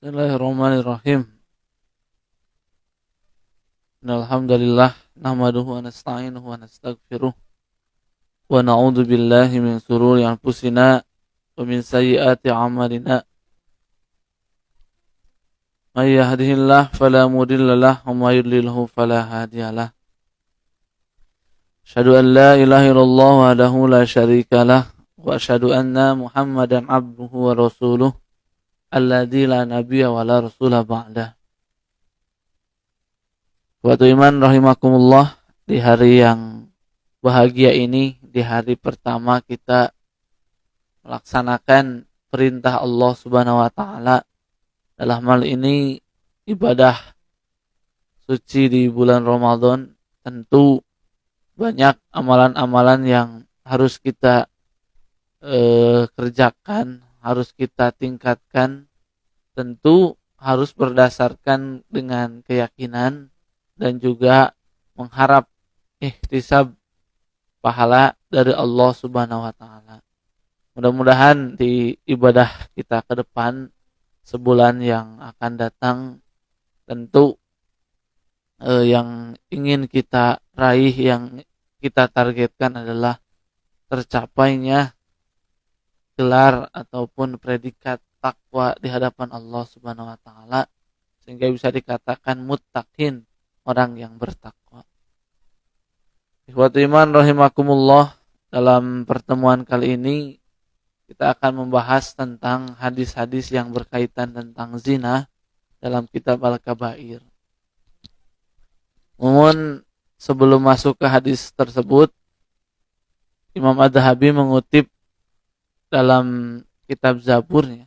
Bismillahirrahmanirrahim. Alhamdulillah nahmaduhu wa nasta'inuhu wa nastaghfiruh wa na'udzu billahi min shururi anfusina wa min sayyiati a'malina. May yahdihillahu fala mudilla lahu wa may yudlilhu fala hadiyalah. Asyhadu an la ilaha illallah wahdahu la syarika lah wa asyhadu anna Muhammadan abduhu wa rasuluh alladzi la nabiyya wa la rasula ba'dah. Waktu iman rahimakumullah, di hari yang bahagia ini, di hari pertama kita melaksanakan perintah Allah Subhanahu wa taala. Dalam hal ini ibadah suci di bulan Ramadan, tentu banyak amalan-amalan yang harus kita kerjakan, harus kita tingkatkan, tentu harus berdasarkan dengan keyakinan dan juga mengharap ihtisab pahala dari Allah Subhanahu wa taala. Mudah-mudahan di ibadah kita ke depan sebulan yang akan datang, tentu yang ingin kita raih, yang kita targetkan adalah tercapainya gelar ataupun predikat takwa di hadapan Allah Subhanahu wa taala, sehingga bisa dikatakan muttaqin, orang yang bertakwa. Ikhwatul iman rahimakumullah, dalam pertemuan kali ini kita akan membahas tentang hadis-hadis yang berkaitan tentang zina dalam kitab Al-Kabair. Namun sebelum masuk ke hadis tersebut, Imam Adz-Dzahabi mengutip dalam kitab Zaburnya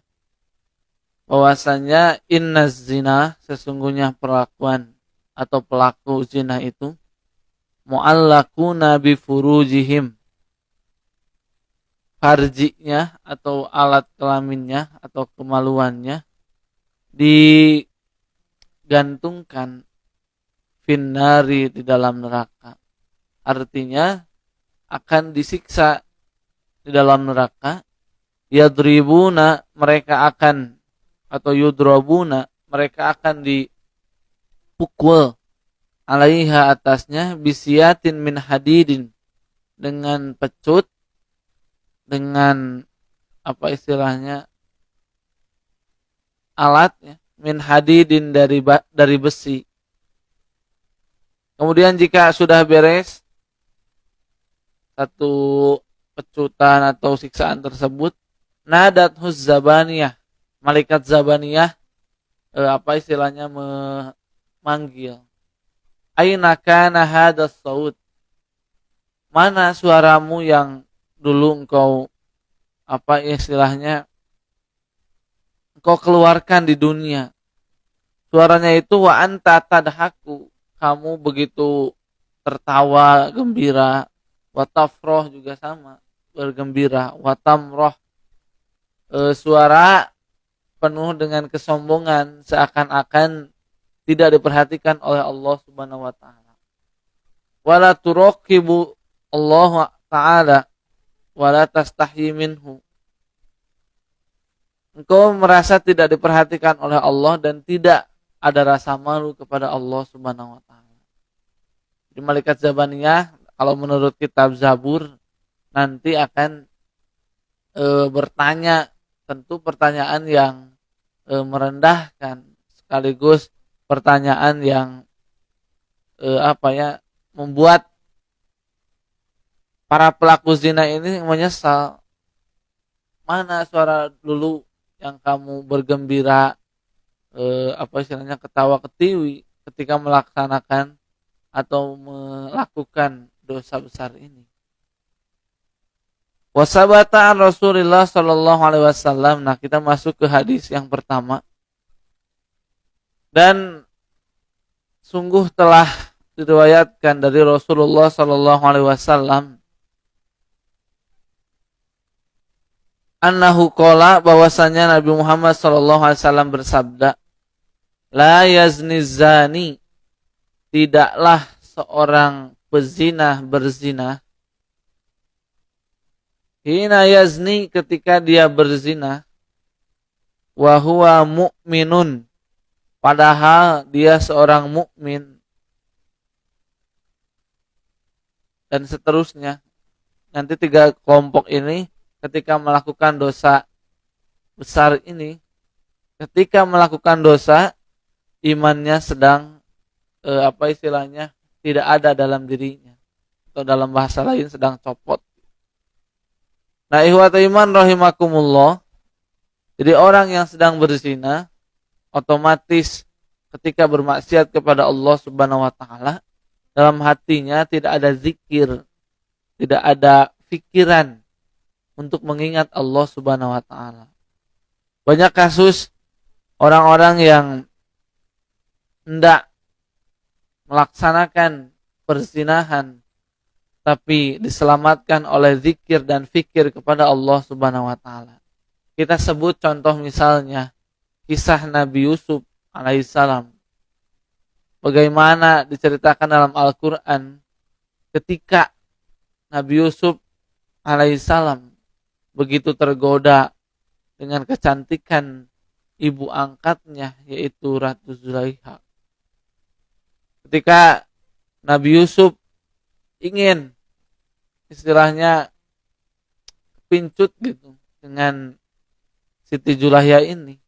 bahwasanya inna zina, sesungguhnya perlakuan atau pelaku zina itu mu'allaquna bi furujihim, farjinya atau alat kelaminnya atau kemaluannya digantungkan finnari, di dalam neraka. Artinya akan disiksa di dalam neraka. Yadribuna, mereka akan, atau yudrabuna, mereka akan dipukul alaiha, atasnya, bisyatin min hadidin, dengan pecut, dengan apa istilahnya, alat ya, min hadidin, dari besi. Kemudian jika sudah beres satu pecutan atau siksaan tersebut, nadathuz zabaniyah, malaikat zabaniyah apa istilahnya, memanggil, aina kana hadas saut, mana suaramu yang dulu engkau apa istilahnya engkau keluarkan di dunia. Suaranya itu wa anta tadhaku, kamu begitu tertawa gembira, wa tafroh juga sama, bergembira, wa tamroh, suara penuh dengan kesombongan, seakan-akan tidak diperhatikan oleh Allah Subhanahu wa taala. Wala turaqibu Allah taala wala tastahyi minhu. Engkau merasa tidak diperhatikan oleh Allah dan tidak ada rasa malu kepada Allah Subhanahu wa taala. Di malaikat zabaniyah, kalau menurut kitab Zabur, nanti akan bertanya, tentu pertanyaan yang merendahkan, sekaligus pertanyaan yang membuat para pelaku zina ini menyesal. Mana suara dulu yang kamu bergembira, ketawa ketiwi ketika melaksanakan atau melakukan dosa besar ini. Wasabata an Rasulullah sallallahu alaihi wasallam. Nah, kita masuk ke hadis yang pertama. Dan sungguh telah diriwayatkan dari Rasulullah sallallahu alaihi wasallam annahu qala, bahwasanya Nabi Muhammad sallallahu alaihi wasallam bersabda, la yazni zani, tidaklah seorang pezina berzina, hina yazni, ketika dia berzina, wa huwa mu'minun, padahal dia seorang mukmin, dan seterusnya. Nanti tiga kelompok ini ketika melakukan dosa besar ini, ketika melakukan dosa, imannya sedang tidak ada dalam dirinya, atau dalam bahasa lain sedang copot. Nah, ikhwatul iman rahimakumullah, jadi orang yang sedang berzina otomatis ketika bermaksiat kepada Allah Subhanahu wa taala, dalam hatinya tidak ada zikir, tidak ada pikiran untuk mengingat Allah Subhanahu wa taala. Banyak kasus orang-orang yang hendak melaksanakan perzinahan tapi diselamatkan oleh zikir dan fikir kepada Allah Subhanahu wa taala. Kita sebut contoh misalnya kisah Nabi Yusuf alaihissalam. Bagaimana diceritakan dalam Al-Qur'an ketika Nabi Yusuf alaihissalam begitu tergoda dengan kecantikan ibu angkatnya, yaitu Ratu Zulaikha. Ketika Nabi Yusuf ingin istilahnya pincut gitu dengan Siti Zulaikha ini,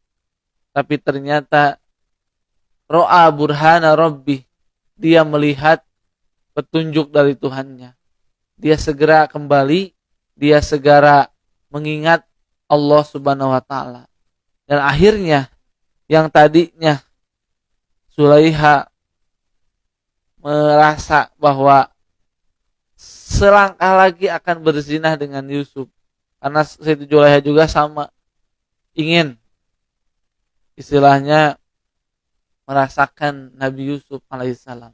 tapi ternyata ro'a burhana rabbi, dia melihat petunjuk dari Tuhannya. Dia segera kembali, dia segera mengingat Allah Subhanahu wa taala. Dan akhirnya yang tadinya Zulaikha merasa bahwa selangkah lagi akan berzinah dengan Yusuf, karena Siti Zulaikha juga sama ingin istilahnya merasakan Nabi Yusuf alaihissalam.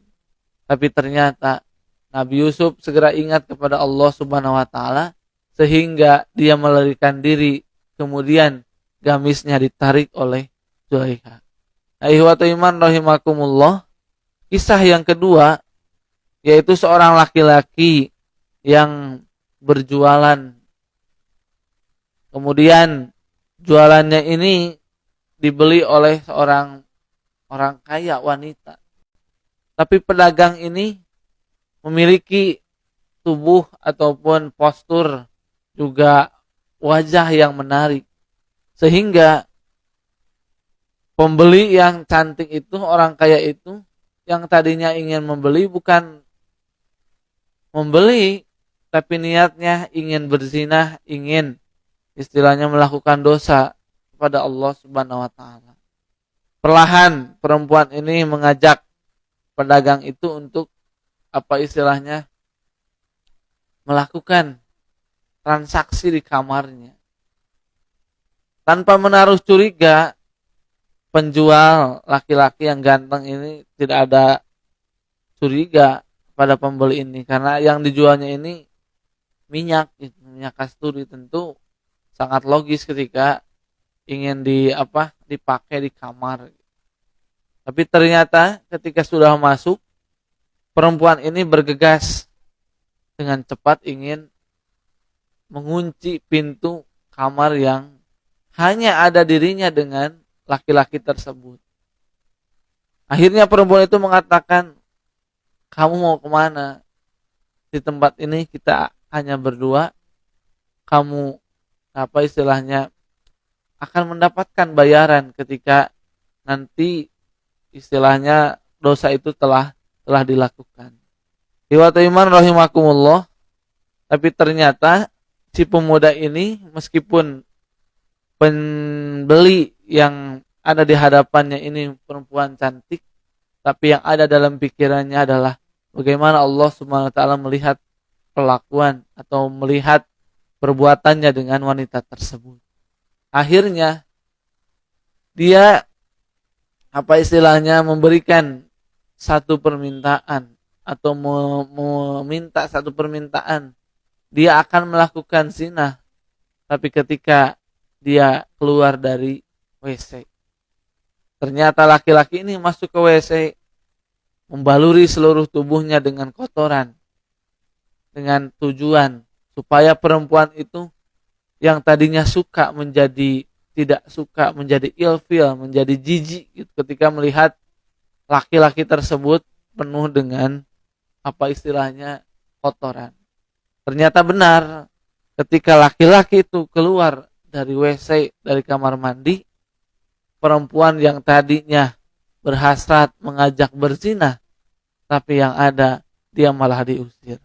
Tapi ternyata Nabi Yusuf segera ingat kepada Allah Subhanahu wa taala sehingga dia melarikan diri, kemudian gamisnya ditarik oleh Zulaikha. Ikhwatul iman rahimakumullah, kisah yang kedua yaitu seorang laki-laki yang berjualan. Kemudian jualannya ini dibeli oleh seorang orang kaya wanita. Tapi pedagang ini memiliki tubuh ataupun postur juga wajah yang menarik. Sehingga pembeli yang cantik itu, orang kaya itu, yang tadinya ingin membeli bukan membeli, tapi niatnya ingin berzinah, ingin istilahnya melakukan dosa kepada Allah Subhanahu wa taala. Perlahan perempuan ini mengajak pedagang itu untuk melakukan transaksi di kamarnya. Tanpa menaruh curiga, penjual laki-laki yang ganteng ini tidak ada curiga pada pembeli ini, karena yang dijualnya ini minyak kasturi. Tentu sangat logis ketika ingin dipakai di kamar. Tapi ternyata ketika sudah masuk, perempuan ini bergegas dengan cepat ingin mengunci pintu kamar yang hanya ada dirinya dengan laki-laki tersebut. Akhirnya perempuan itu mengatakan, "Kamu mau kemana? Di tempat ini kita hanya berdua. Kamu akan mendapatkan bayaran ketika nanti istilahnya dosa itu telah dilakukan." Ikhwatul iman rahimakumullah. Tapi ternyata si pemuda ini, meskipun pembeli yang ada di hadapannya ini perempuan cantik, tapi yang ada dalam pikirannya adalah bagaimana Allah Subhanahu wa taala melihat perlakuan atau melihat perbuatannya dengan wanita tersebut. Akhirnya dia memberikan satu permintaan atau meminta satu permintaan. Dia akan melakukan zina, tapi ketika dia keluar dari WC, ternyata laki-laki ini masuk ke WC, membaluri seluruh tubuhnya dengan kotoran, dengan tujuan supaya perempuan itu yang tadinya suka menjadi tidak suka, menjadi ilfil, menjadi jijik gitu, ketika melihat laki-laki tersebut penuh dengan apa istilahnya kotoran. Ternyata benar, ketika laki-laki itu keluar dari WC, dari kamar mandi, perempuan yang tadinya berhasrat mengajak berzina, tapi yang ada dia malah diusir.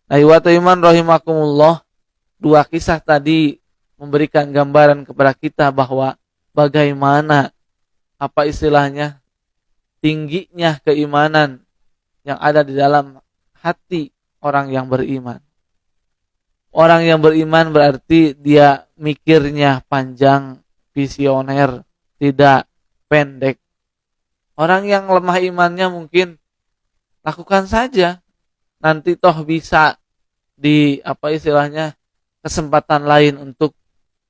Nah, ikhwatul iman rahimakumullah, dua kisah tadi memberikan gambaran kepada kita bahwa bagaimana apa istilahnya tingginya keimanan yang ada di dalam hati orang yang beriman. Orang yang beriman berarti dia mikirnya panjang, visioner, tidak pendek. Orang yang lemah imannya mungkin lakukan saja, nanti toh bisa di apa istilahnya kesempatan lain untuk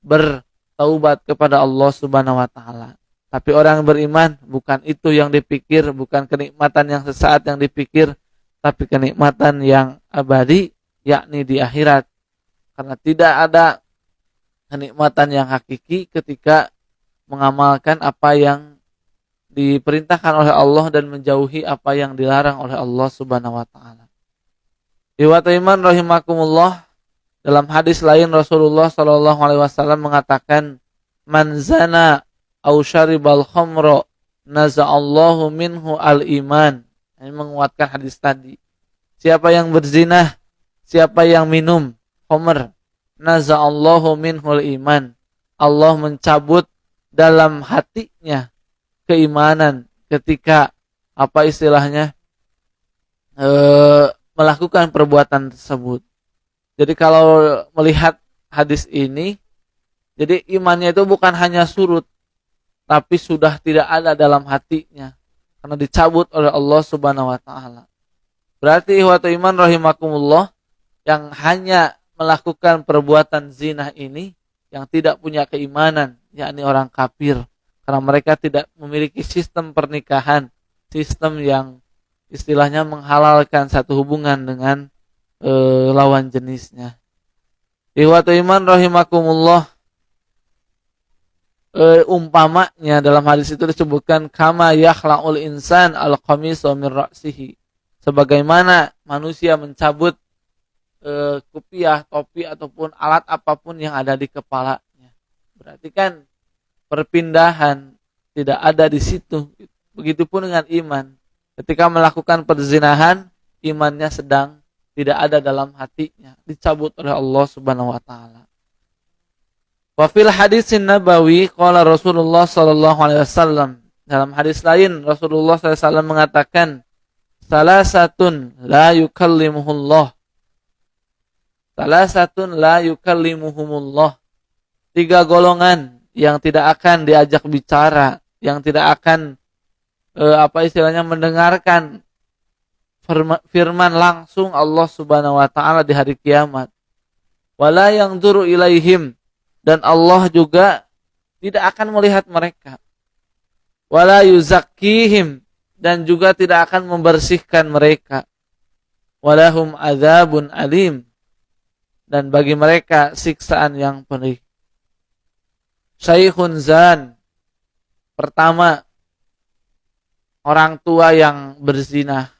bertaubat kepada Allah Subhanahu wa taala. Tapi orang beriman bukan itu yang dipikir, bukan kenikmatan yang sesaat yang dipikir, tapi kenikmatan yang abadi, yakni di akhirat. Karena tidak ada kenikmatan yang hakiki ketika mengamalkan apa yang diperintahkan oleh Allah dan menjauhi apa yang dilarang oleh Allah Subhanahu wa taala. Ikhwatul iman rahimakumullah, dalam hadis lain Rasulullah sallallahu alaihi wasallam mengatakan, "Man zana aw syaribal khamra naza'allahu minhu al-iman." Ini menguatkan hadis tadi. Siapa yang berzina, siapa yang minum khamr, naza'allahu minhul iman. Allah mencabut dalam hatinya keimanan ketika apa istilahnya melakukan perbuatan tersebut. Jadi kalau melihat hadis ini, jadi imannya itu bukan hanya surut, tapi sudah tidak ada dalam hatinya karena dicabut oleh Allah Subhanahu wa taala. Berarti ikhwatul iman rahimakumullah, yang hanya melakukan perbuatan zina ini yang tidak punya keimanan, yakni orang kafir, karena mereka tidak memiliki sistem pernikahan, sistem yang istilahnya menghalalkan satu hubungan dengan lawan jenisnya. Ikhwatul iman rahimakumullah, umpamanya dalam hadis itu disebutkan kama yakhla'ul insan al-qamisa min ra'sihi, sebagaimana manusia mencabut kupiah, topi ataupun alat apapun yang ada di kepalanya. Berarti kan perpindahan tidak ada di situ. Begitupun dengan iman. Ketika melakukan perzinahan, imannya sedang tidak ada dalam hatinya, dicabut oleh Allah Subhanahu wa taala. Wa fil hadisin nabawi qala Rasulullah sallallahu alaihi wasallam, dalam hadis lain Rasulullah sallallahu alaihi wasallam mengatakan, salasatun la yukallimuhullah, salasatun la yukallimuhumullah, tiga golongan yang tidak akan diajak bicara, yang tidak akan apa istilahnya mendengarkan firman langsung Allah Subhanahu wa taala di hari kiamat. Wala yanzuru ilaihim, dan Allah juga tidak akan melihat mereka. Wala yuzakkihim, dan juga tidak akan membersihkan mereka. Walahum adzabun alim, dan bagi mereka siksaan yang pedih. Syaikhun zan, pertama orang tua yang berzina,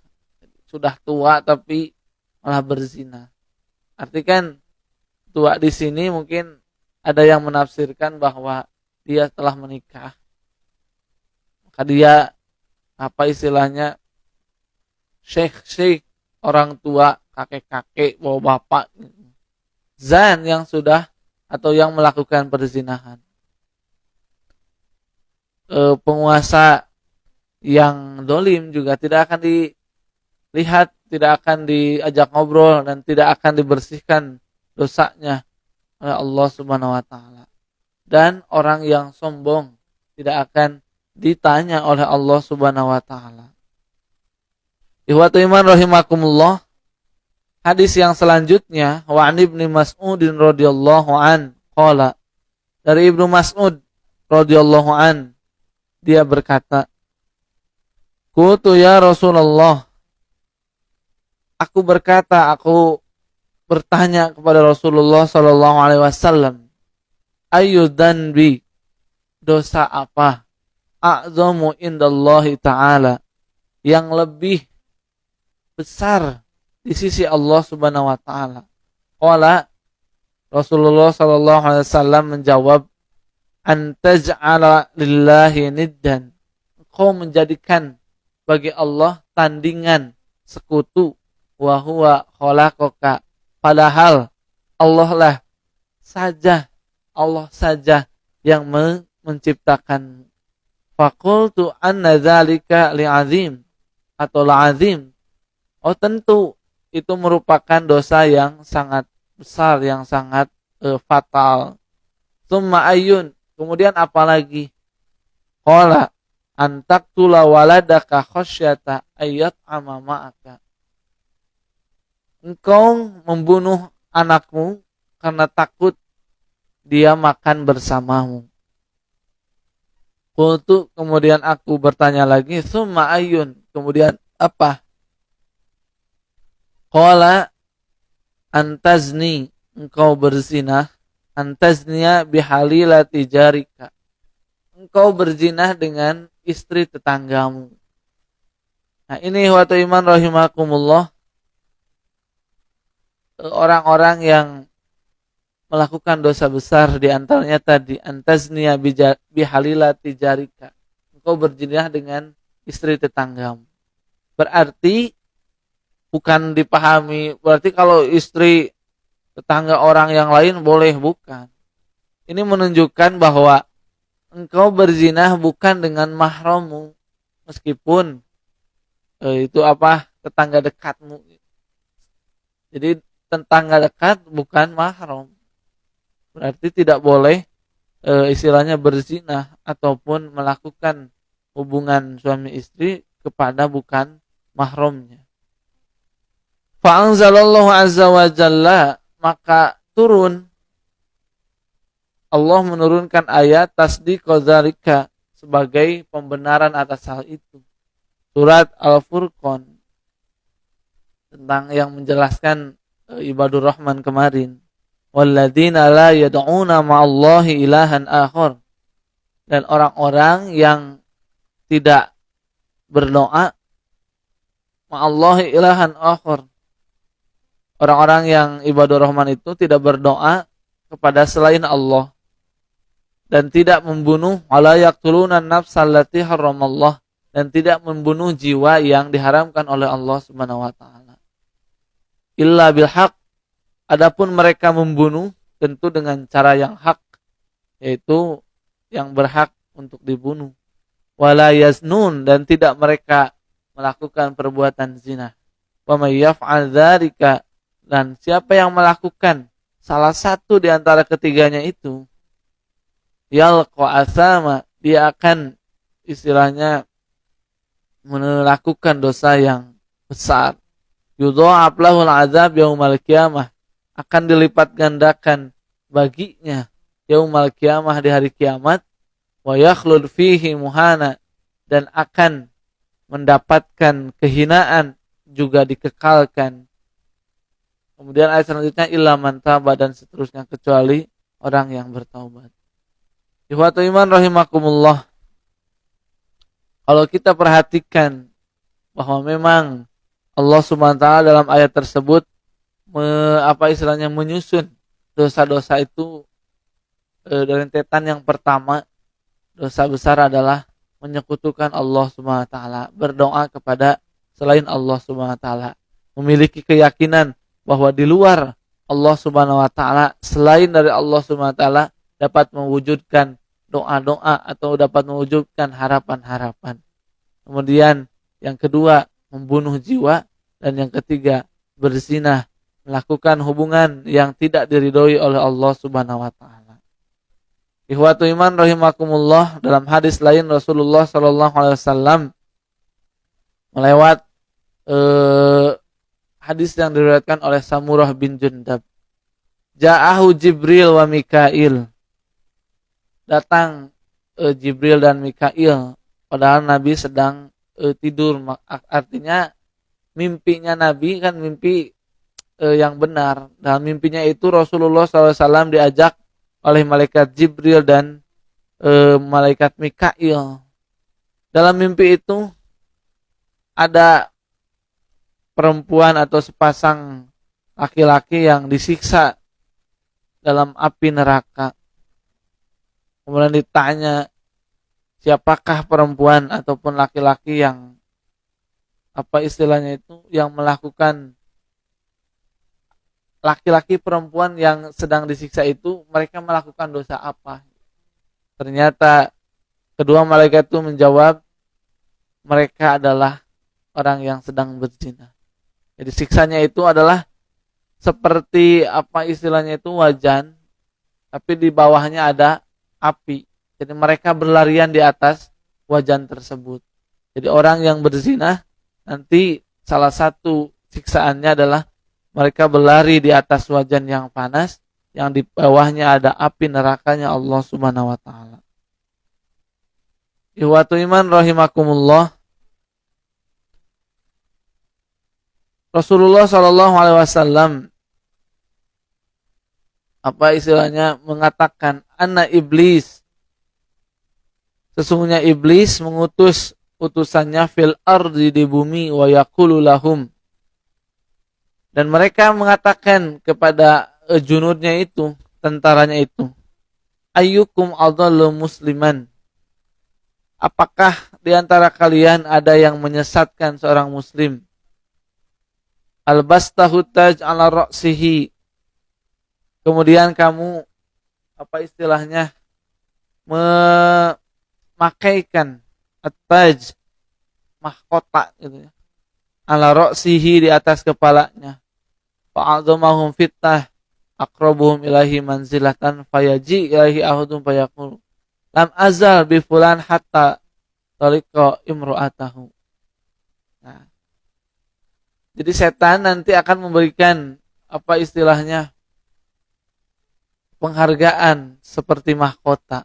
sudah tua tapi malah berzina. Arti kan tua di sini mungkin ada yang menafsirkan bahwa dia telah menikah, maka dia apa istilahnya syekh orang tua, kakek-kakek, bapak-bapak, zan yang sudah atau yang melakukan perzinahan. Penguasa yang dolim juga tidak akan dilihat, tidak akan diajak ngobrol, dan tidak akan dibersihkan dosanya oleh Allah Subhanahu wa taala. Dan orang yang sombong tidak akan ditanya oleh Allah Subhanahu wa taala. Ikhwatul iman rahimakumullah, hadis yang selanjutnya, wa an Ibnu Mas'udin radhiyallahu an qala, dari Ibnu Mas'ud radhiyallahu an, dia berkata, "Qultu ya Rasulullah," aku berkata, aku bertanya kepada Rasulullah sallallahu alaihi wasallam, "Ayyu dzanbi dosa apa a'zamu indallahi ta'ala yang lebih besar di sisi Allah Subhanahu wa taala. Qala Rasulullah sallallahu alaihi wasallam menjawab, antaj'ala lillahi niddan, engkau menjadikan bagi Allah tandingan, sekutu, wa huwa khalaqaka, padahal Allah saja yang menciptakan. Faqultu anna dzalika li'azim atau la'azim. Oh tentu itu merupakan dosa yang sangat besar, yang sangat fatal. Tsumma ayyun, kemudian apalagi? Qala antaqtula waladaka khasyata ayat amama'aka. Engkau membunuh anakmu karena takut dia makan bersamamu. Qultu, kemudian aku bertanya lagi, tsumma ayyun, kemudian apa? Qala antazni, engkau berzina, antazniya bihalilati jarika, engkau berzinah dengan istri tetanggamu. Nah ini watu iman rahimakumullah, orang-orang yang melakukan dosa besar, di antaranya tadi antazniya bihalilati jarika, engkau berzinah dengan istri tetanggamu. Berarti bukan dipahami berarti kalau istri tetangga orang yang lain boleh, bukan. Ini menunjukkan bahwa engkau berzinah bukan dengan mahrammu, meskipun itu tetangga dekatmu. Jadi tetangga dekat bukan mahram. Berarti tidak boleh istilahnya berzinah ataupun melakukan hubungan suami istri kepada bukan mahramnya. Fa'anzalallahu azza wa jalla, maka turun Allah menurunkan ayat tasdiq dzalika sebagai pembenaran atas hal itu. Surat Al-Furqan tentang yang menjelaskan ibadur rahman kemarin. Walladzina la yad'una ma'allahi ilahan akhar, dan orang-orang yang tidak berdoa ma'allahi ilahan akhar. Orang-orang yang ibadur rahman itu tidak berdoa kepada selain Allah dan tidak membunuh, wala yaqtuluna an-nafsa allati harramallah, dan tidak membunuh jiwa yang diharamkan oleh Allah Subhanahu wa taala. Illa bil haq, adapun mereka membunuh tentu dengan cara yang hak, yaitu yang berhak untuk dibunuh. Wala yaznun, dan tidak mereka melakukan perbuatan zina. Wa may yaf'al dzalika, dan siapa yang melakukan salah satu di antara ketiganya itu, yalqa asama, dia akan istilahnya melakukan dosa yang besar. Yudha'af lahul azab yaumal qiyamah, akan dilipat gandakan baginya yaumal qiyamah, di hari kiamat. Wa yakhlud fihi muhana, dan akan mendapatkan kehinaan, juga dikekalkan. Kemudian ayat selanjutnya illa man taba, dan seterusnya kecuali orang yang bertaubat. Ikhwatu iman rahimakumullah, kalau kita perhatikan bahwa memang Allah Subhanahu wa taala dalam ayat tersebut menyusun dosa-dosa itu, dari rentetan yang pertama, dosa besar adalah menyekutukan Allah Subhanahu wa taala, berdoa kepada selain Allah Subhanahu wa taala, memiliki keyakinan bahwa di luar Allah Subhanahu wa taala, selain dari Allah Subhanahu wa taala, dapat mewujudkan doa-doa atau dapat mewujudkan harapan-harapan. Kemudian yang kedua, membunuh jiwa, dan yang ketiga, berzina, melakukan hubungan yang tidak diridhoi oleh Allah Subhanahu wa taala. Ikhwatu iman rahimakumullah, dalam hadis lain Rasulullah sallallahu alaihi wasallam melewat hadis yang diriwayatkan oleh Samurah bin Jundab. Ja'ahu Jibril wa Mikail, datang Jibril dan Mikail, padahal Nabi sedang tidur. Artinya mimpinya Nabi kan mimpi yang benar. Dalam mimpinya itu Rasulullah SAW diajak oleh malaikat Jibril dan malaikat Mikail. Dalam mimpi itu ada perempuan atau sepasang laki-laki yang disiksa dalam api neraka. Kemudian ditanya, siapakah perempuan ataupun laki-laki yang apa istilahnya itu yang melakukan, laki-laki perempuan yang sedang disiksa itu mereka melakukan dosa apa? Ternyata kedua malaikat itu menjawab, mereka adalah orang yang sedang berzina. Jadi siksanya itu adalah seperti apa istilahnya itu wajan, tapi di bawahnya ada api. Jadi mereka berlarian di atas wajan tersebut. Jadi orang yang berzina nanti salah satu siksaannya adalah mereka berlari di atas wajan yang panas, yang di bawahnya ada api nerakanya Allah Subhanahu wa taala. Ikhwatu iman rahimakumullah. Rasulullah Shallallahu alaihi wasallam apa istilahnya mengatakan, anna iblis, sesungguhnya iblis mengutus utusannya fil ardi, di bumi, wa yaqulu lahum, dan mereka mengatakan kepada junudnya itu, tentaranya itu, ayyukum adallu musliman, apakah di antara kalian ada yang menyesatkan seorang muslim, albastahu taj ala ra'sihi, kemudian kamu apa istilahnya memakaikan at-taj, mahkota gitu ya, ala ra'sihi, di atas kepalanya, fa'adzamahum fitnah aqrabuhum ilahi manzilatan fayaji ilahi ahudum fayaqul lam azal bi fulan hatta taliqa imru'atahu. Nah, jadi setan nanti akan memberikan apa istilahnya penghargaan seperti mahkota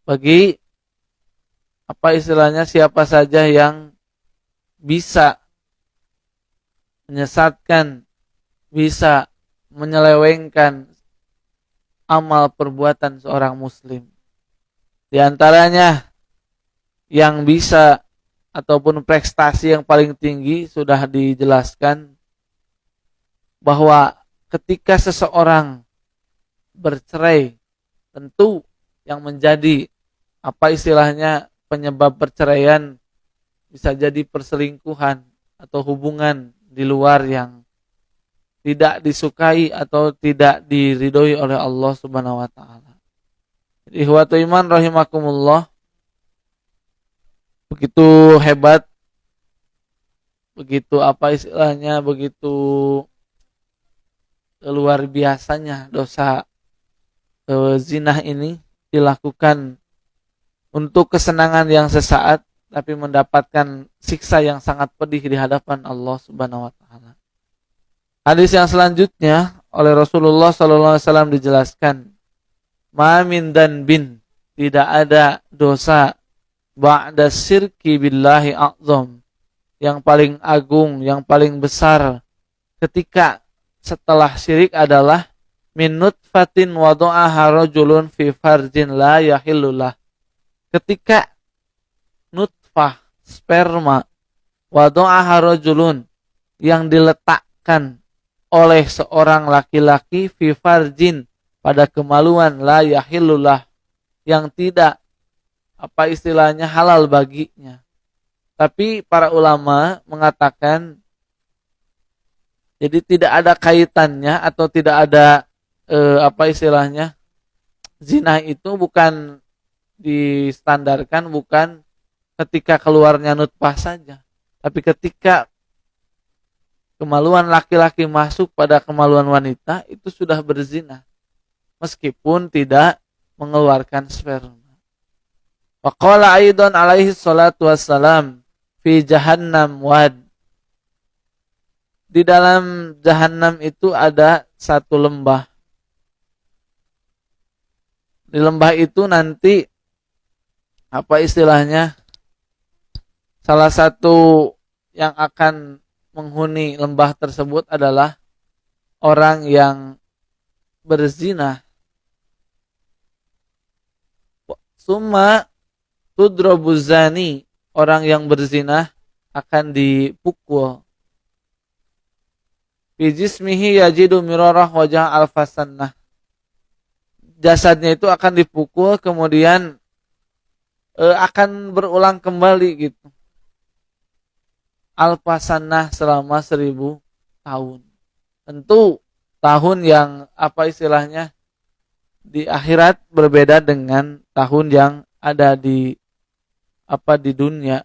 bagi apa istilahnya siapa saja yang bisa menyesatkan, bisa menyelewengkan amal perbuatan seorang muslim. Di antaranya yang bisa ataupun prestasi yang paling tinggi sudah dijelaskan bahwa ketika seseorang bercerai, tentu yang menjadi apa istilahnya penyebab perceraian bisa jadi perselingkuhan atau hubungan di luar yang tidak disukai atau tidak diridhoi oleh Allah Subhanahu wa taala. Ikhwatu iman rahimakumullah, begitu hebat, begitu apa istilahnya, begitu luar biasanya dosa zina ini dilakukan untuk kesenangan yang sesaat, tapi mendapatkan siksa yang sangat pedih di hadapan Allah Subhanahu wa taala. Hadis yang selanjutnya oleh Rasulullah sallallahu alaihi wasallam dijelaskan, ma min danbin, tidak ada dosa ba'da syirki billahi a'zam, yang paling agung, yang paling besar ketika setelah syirik adalah min nutfatin wada'aha rajulun fi farjin la yahillullah, ketika nutfah sperma wada'aha rajulun, yang diletakkan oleh seorang laki-laki fi farjin, pada kemaluan la yahillullah, yang tidak apa istilahnya halal baginya. Tapi para ulama mengatakan jadi tidak ada kaitannya atau tidak ada apa istilahnya, zina itu bukan distandarkan bukan ketika keluarnya nutfah saja, tapi ketika kemaluan laki-laki masuk pada kemaluan wanita, itu sudah berzina meskipun tidak mengeluarkan sperma. Wa qala aidan alaihi salatu wassalam fi jahannam wad, di dalam jahannam itu ada satu lembah. Di lembah itu nanti apa istilahnya, salah satu yang akan menghuni lembah tersebut adalah orang yang berzina Summa tudrabu zani, orang yang berzina akan dipukul. Fi jismihi yajidu mirarah wajah alfasannah. Jasadnya itu akan dipukul, kemudian akan berulang kembali gitu. Alfasannah selama 1000 tahun. Tentu tahun yang apa istilahnya di akhirat berbeda dengan tahun yang ada di dunia.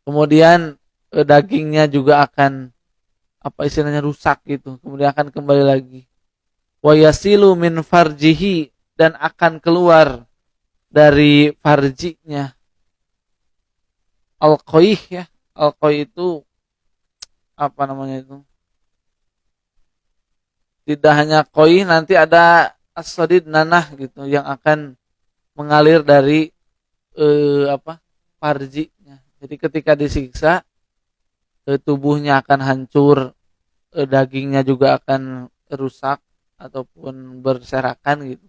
Kemudian dagingnya juga akan apa istilahnya rusak gitu. Kemudian akan kembali lagi. Wa yasilu min farjihi, dan akan keluar dari farjinya. Al-qaih ya. Al-qaih itu apa namanya itu? Tidak hanya qaih, nanti ada as-sadid nanah gitu yang akan mengalir dari farjinya. Jadi ketika disiksa tubuhnya akan hancur, dagingnya juga akan rusak ataupun berserakan gitu.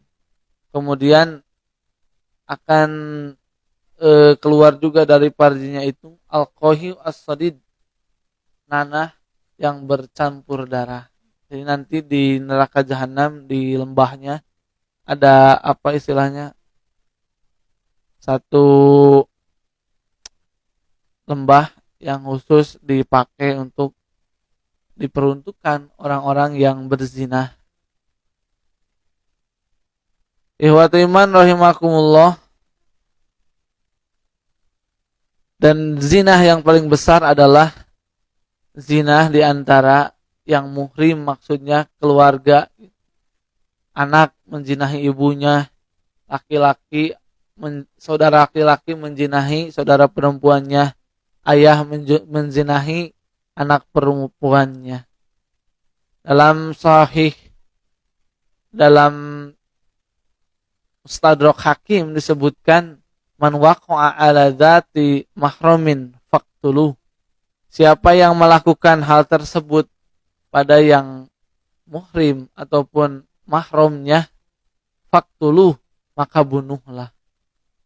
Kemudian akan keluar juga dari farjinya itu al-qahi as-sadid, nanah yang bercampur darah. Jadi nanti di neraka jahanam, di lembahnya ada apa istilahnya, satu lembah yang khusus dipakai untuk diperuntukkan orang-orang yang berzina. Ikhwatu iman rahimakumullah. Dan zina yang paling besar adalah zina di antara yang muhrim, maksudnya keluarga. Anak menjinahi ibunya, saudara laki-laki menjinahi saudara perempuannya, ayah menjinahi anak perempuannya. Dalam sahih, dalam Mustadrak Hakim disebutkan, man waqa'a ala dzati mahramin faqtuluh. Siapa yang melakukan hal tersebut pada yang muhrim ataupun mahramnya, faqtuluh, maka bunuhlah.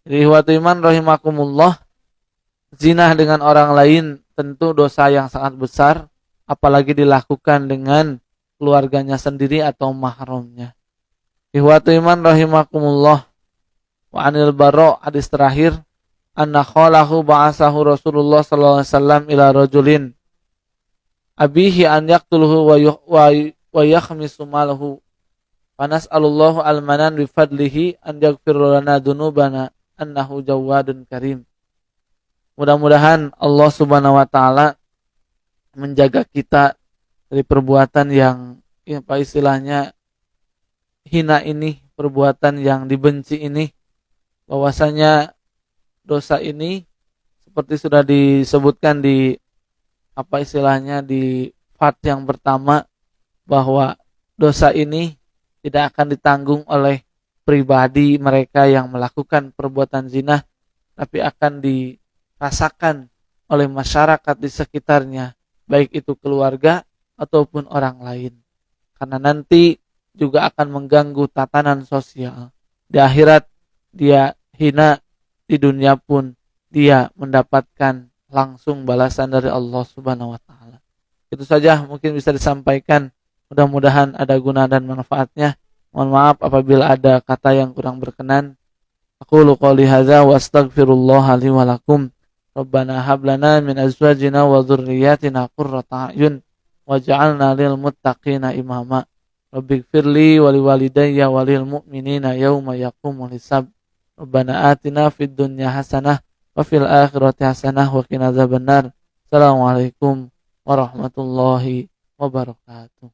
Jadi ikhwatu iman rahimakumullah, zina dengan orang lain tentu dosa yang sangat besar, apalagi dilakukan dengan keluarganya sendiri atau mahramnya. Ikhwatu iman rahimakumullah. Wa anil Bara, hadis terakhir, anna khalahu ba'asahu Rasulullah sallallahu alaihi wasallam ila rajulin abihi an yaqtuluhu wa yakhmisu malahu. Fanas'alullahu al-manan bi fadlihi an yaghfir lana dzunubana annahu Jawwadun Karim. Mudah-mudahan Allah Subhanahu wa taala menjaga kita dari perbuatan yang apa istilahnya hina ini, perbuatan yang dibenci ini, bahwasanya dosa ini seperti sudah disebutkan di apa istilahnya di part yang pertama, bahwa dosa ini tidak akan ditanggung oleh pribadi mereka yang melakukan perbuatan zina, tapi akan dirasakan oleh masyarakat di sekitarnya, baik itu keluarga ataupun orang lain. Karena nanti juga akan mengganggu tatanan sosial. Di akhirat dia hina, di dunia pun dia mendapatkan langsung balasan dari Allah Subhanahu wa taala. Itu saja mungkin bisa disampaikan. Mudah-mudahan ada guna dan manfaatnya. Mohon maaf apabila ada kata yang kurang berkenan. Aqulu qouli hadza wa astaghfirullah li wa lakum. Rabbana hab lana min azwajina wa dzurriyyatina qurrata a'yun waj'alna lil muttaqina imama. Rabbighfirli wa liwalidayya wa lil mu'minina yauma yaqumul hisab. Rabbana atina fid dunya hasanah wa fil akhirati hasanah wa qina adzabannar. Assalamualaikum warahmatullahi wabarakatuh.